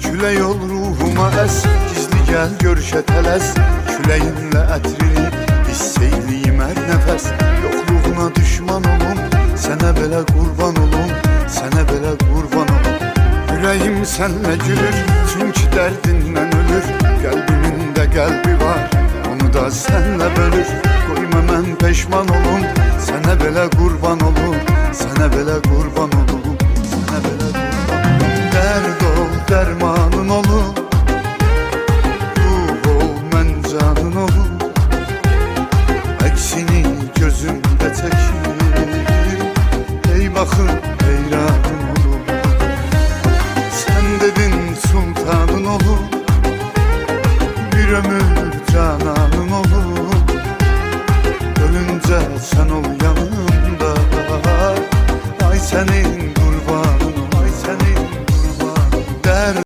Külək ol ruhuma əs, gizli gəl görüşə tələs. Küləyinlə ətrini hiss eyliyim hər nəfəs. Yoxluğuna düşman olum, sənə belə qurban olum, sənə belə qurban olum. Ürəyim sənlə gülür, çünki dərdindən ölür. Qəlbimin də qəlbi var, onu da sənlə bölür. Qoyma mən peşman olum, sənə belə qurban olum, sənə belə qurban olum, sənə belə qurban olum. Dərd ol, dərmanın olum, ruh ol, mən canın olum. Əksini gözümdə çəkir, ey baxın heyranın olum. Sən dedin sultanın olum, bir ömür cananın olum. Ölüncə sən ol yanımda, ay sənin